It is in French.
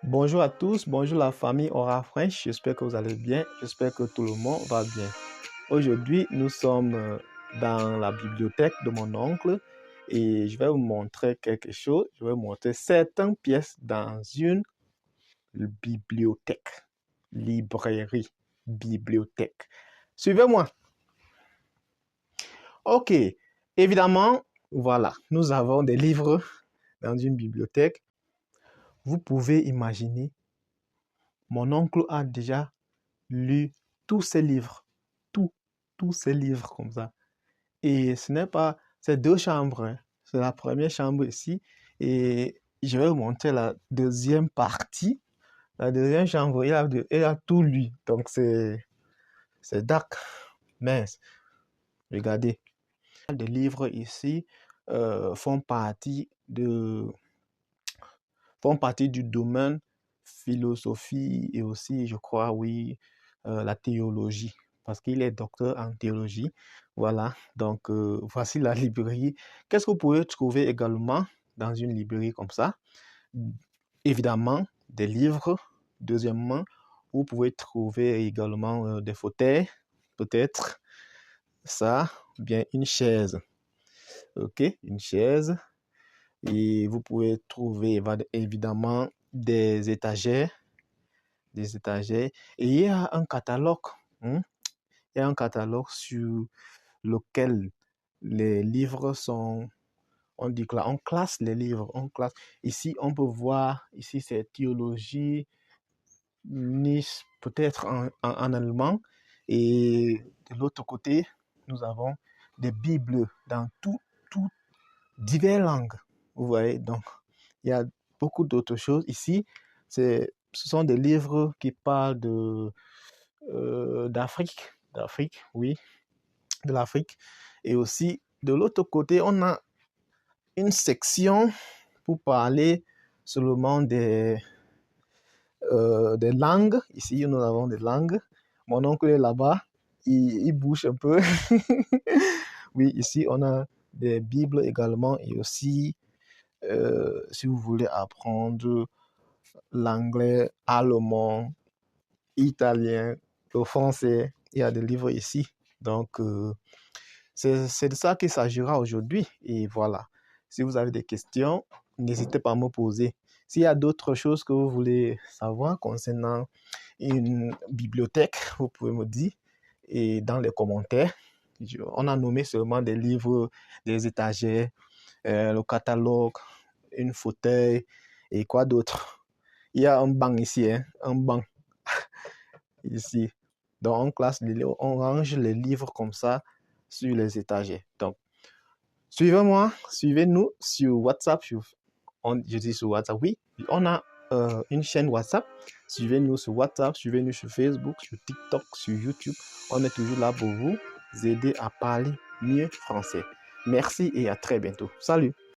Bonjour à tous, bonjour la famille Aura French, j'espère que vous allez bien, j'espère que tout le monde va bien. Aujourd'hui, nous sommes dans la bibliothèque de mon oncle et je vais vous montrer quelque chose, je vais vous montrer certaines pièces dans une bibliothèque, librairie, bibliothèque. Suivez-moi. Ok, évidemment, voilà, nous avons des livres dans une bibliothèque. Vous pouvez imaginer, mon oncle a déjà lu tous ces livres, tous, tous ces livres comme ça. Et ce n'est pas, c'est deux chambres, hein. C'est la première chambre ici et je vais vous montrer la deuxième partie. La deuxième chambre, il a tout lu. Donc c'est dark, mince. Regardez. Les livres ici font partie du domaine philosophie et aussi, je crois, oui, la théologie, parce qu'il est docteur en théologie. Voilà, donc voici la librairie. Qu'est-ce que vous pouvez trouver également dans une librairie comme ça? Évidemment, des livres. Deuxièmement, vous pouvez trouver également des fauteuils, peut-être ça, bien une chaise. Ok, une chaise. Et vous pouvez trouver évidemment des étagères. Et il y a un catalogue, hein. Il y a un catalogue sur lequel les livres sont, on dit que là, on classe les livres, on classe. Ici, on peut voir, ici c'est théologie, niche, peut-être en allemand. Et de l'autre côté, nous avons des bibles dans tout diverses langues. Vous voyez, donc, il y a beaucoup d'autres choses. Ici, ce sont des livres qui parlent d'Afrique, oui, de l'Afrique. Et aussi, de l'autre côté, on a une section pour parler seulement des langues. Ici, nous avons des langues. Mon oncle est là-bas, il bouge un peu. Oui, ici, on a des Bibles également et aussi, si vous voulez apprendre l'anglais, allemand, italien, le français, il y a des livres ici. Donc, c'est de ça qu'il s'agira aujourd'hui. Et voilà, si vous avez des questions, n'hésitez pas à me poser. S'il y a d'autres choses que vous voulez savoir concernant une bibliothèque, vous pouvez me dire. Et dans les commentaires, on a nommé seulement des livres, des étagères, le catalogue, une fauteuil et quoi d'autre. Il y a un banc ici, hein, un banc ici. Donc, on range les livres comme ça sur les étagères. Donc, suivez-moi, suivez-nous sur WhatsApp. Je dis sur WhatsApp, oui. On a une chaîne WhatsApp. Suivez-nous sur WhatsApp, suivez-nous sur Facebook, sur TikTok, sur YouTube. On est toujours là pour vous aider à parler mieux français. Merci et à très bientôt. Salut!